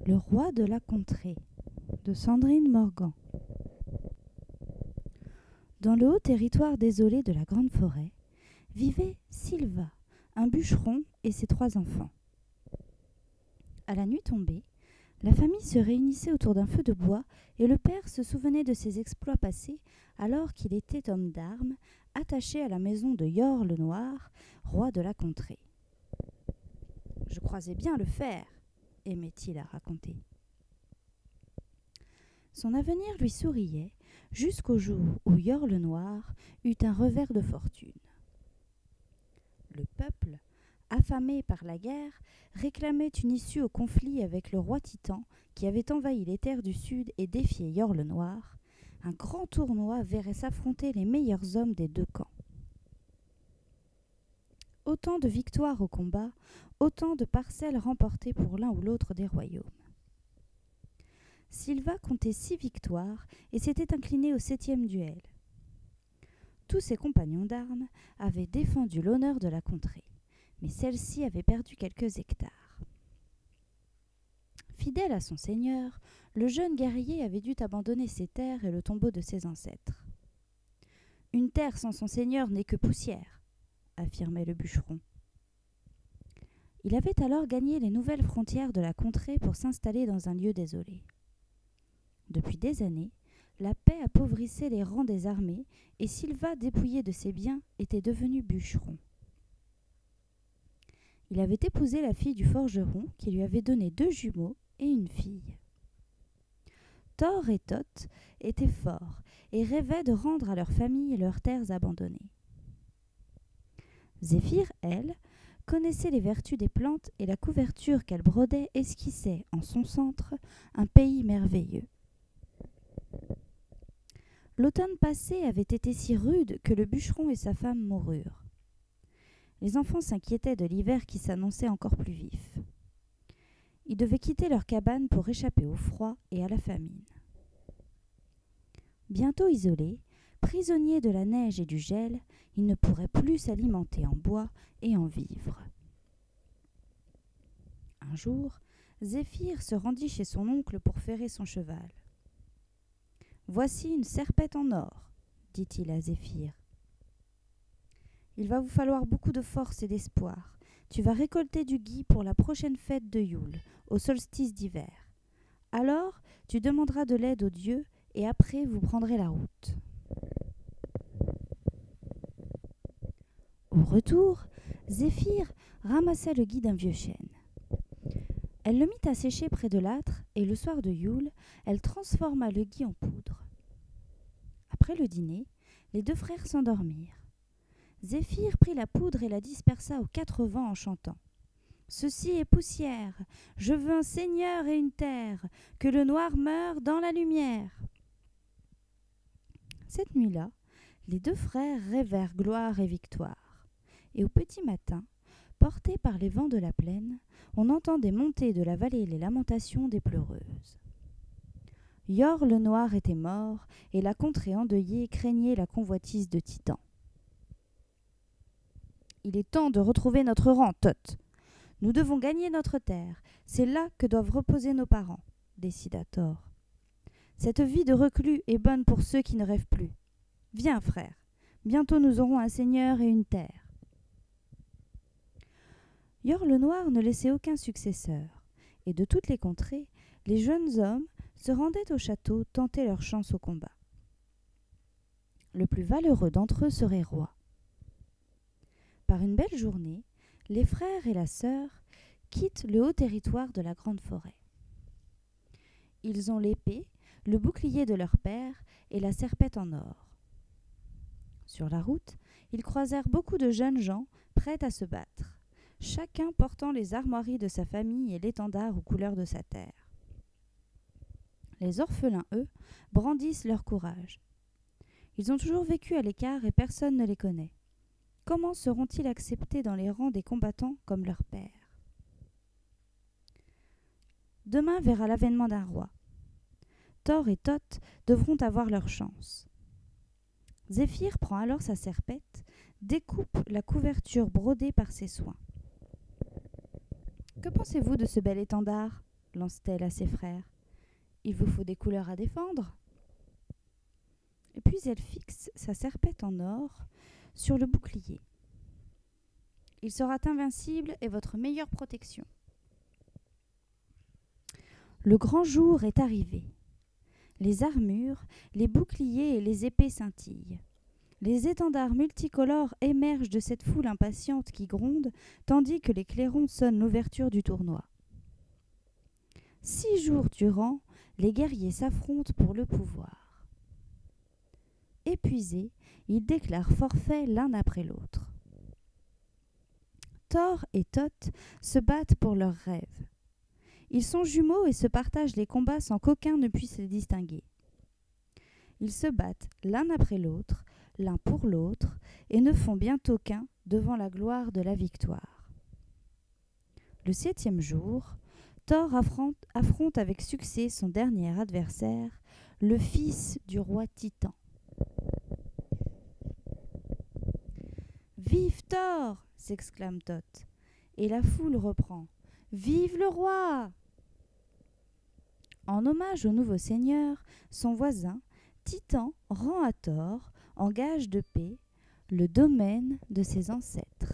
Le roi de la contrée de Sandrine Morgan. Dans le haut territoire désolé de la grande forêt, vivait Sylva, un bûcheron et ses 3 enfants. À la nuit tombée, la famille se réunissait autour d'un feu de bois et le père se souvenait de ses exploits passés alors qu'il était homme d'armes, attaché à la maison de Yor le Noir, roi de la contrée. « Je croisais bien le faire », aimait-il à raconter. Son avenir lui souriait jusqu'au jour où Yor le Noir eut un revers de fortune. Le peuple, affamé par la guerre, réclamait une issue au conflit avec le roi Titan qui avait envahi les terres du sud et défié Yor le Noir. Un grand tournoi verrait s'affronter les meilleurs hommes des 2 camps. Autant de victoires au combat, autant de parcelles remportées pour l'un ou l'autre des royaumes. Sylva comptait 6 victoires et s'était incliné au 7e duel. Tous ses compagnons d'armes avaient défendu l'honneur de la contrée, mais celle-ci avait perdu quelques hectares. Fidèle à son seigneur, le jeune guerrier avait dû abandonner ses terres et le tombeau de ses ancêtres. « Une terre sans son seigneur n'est que poussière », affirmait le bûcheron. Il avait alors gagné les nouvelles frontières de la contrée pour s'installer dans un lieu désolé. Depuis des années, la paix appauvrissait les rangs des armées et Sylva, dépouillé de ses biens, était devenu bûcheron. Il avait épousé la fille du forgeron qui lui avait donné 2 jumeaux et une fille. Thor et Thoth étaient forts et rêvaient de rendre à leur famille leurs terres abandonnées. Zéphyr, elle, connaissait les vertus des plantes et la couverture qu'elle brodait esquissait en son centre un pays merveilleux. L'automne passé avait été si rude que le bûcheron et sa femme moururent. Les enfants s'inquiétaient de l'hiver qui s'annonçait encore plus vif. Ils devaient quitter leur cabane pour échapper au froid et à la famine. Bientôt isolés, prisonniers de la neige et du gel, ils ne pourraient plus s'alimenter en bois et en vivres. Un jour, Zéphyr se rendit chez son oncle pour ferrer son cheval. « Voici une serpette en or, » dit-il à Zéphyr. « Il va vous falloir beaucoup de force et d'espoir. Tu vas récolter du gui pour la prochaine fête de Yule, au solstice d'hiver. Alors, tu demanderas de l'aide aux dieux et après vous prendrez la route. » Au retour, Zéphyr ramassa le gui d'un vieux chêne. Elle le mit à sécher près de l'âtre et le soir de Yule, elle transforma le gui en poudre. Après le dîner, les 2 frères s'endormirent. Zéphyr prit la poudre et la dispersa aux 4 vents en chantant. « Ceci est poussière, je veux un seigneur et une terre, que le noir meure dans la lumière. » Cette nuit-là, les 2 frères rêvèrent gloire et victoire. Et au petit matin, portés par les vents de la plaine, on entendait monter de la vallée les lamentations des pleureuses. Yor le Noir était mort, et la contrée endeuillée craignait la convoitise de Titan. « Il est temps de retrouver notre rang, Thoth. Nous devons gagner notre terre. C'est là que doivent reposer nos parents, » décida Thor. « Cette vie de reclus est bonne pour ceux qui ne rêvent plus. Viens, frère, bientôt nous aurons un seigneur et une terre. » Yor le Noir ne laissait aucun successeur, et de toutes les contrées, les jeunes hommes se rendaient au château tenter leur chance au combat. Le plus valeureux d'entre eux serait roi. Par une belle journée, les frères et la sœur quittent le haut territoire de la grande forêt. Ils ont l'épée, le bouclier de leur père et la serpette en or. Sur la route, ils croisèrent beaucoup de jeunes gens prêts à se battre, chacun portant les armoiries de sa famille et l'étendard aux couleurs de sa terre. Les orphelins, eux, brandissent leur courage. Ils ont toujours vécu à l'écart et personne ne les connaît. Comment seront-ils acceptés dans les rangs des combattants comme leur père ? Demain verra l'avènement d'un roi. Thor et Thoth devront avoir leur chance. Zéphyr prend alors sa serpette, découpe la couverture brodée par ses soins. « Que pensez-vous de ce bel étendard » lance-t-elle à ses frères. Il vous faut des couleurs à défendre. Et puis elle fixe sa serpette en or sur le bouclier. Il sera invincible et votre meilleure protection. Le grand jour est arrivé. Les armures, les boucliers et les épées scintillent. Les étendards multicolores émergent de cette foule impatiente qui gronde, tandis que les clairons sonnent l'ouverture du tournoi. 6 jours durant, les guerriers s'affrontent pour le pouvoir. Épuisés, ils déclarent forfait l'un après l'autre. Thor et Thoth se battent pour leurs rêves. Ils sont jumeaux et se partagent les combats sans qu'aucun ne puisse les distinguer. Ils se battent l'un après l'autre, l'un pour l'autre, et ne font bientôt qu'un devant la gloire de la victoire. Le 7e jour, Thor affronte avec succès son dernier adversaire, le fils du roi Titan. « Vive Thor !» s'exclame Thoth, et la foule reprend « Vive le roi !» En hommage au nouveau seigneur, son voisin, Titan rend à Thor, en gage de paix, le domaine de ses ancêtres.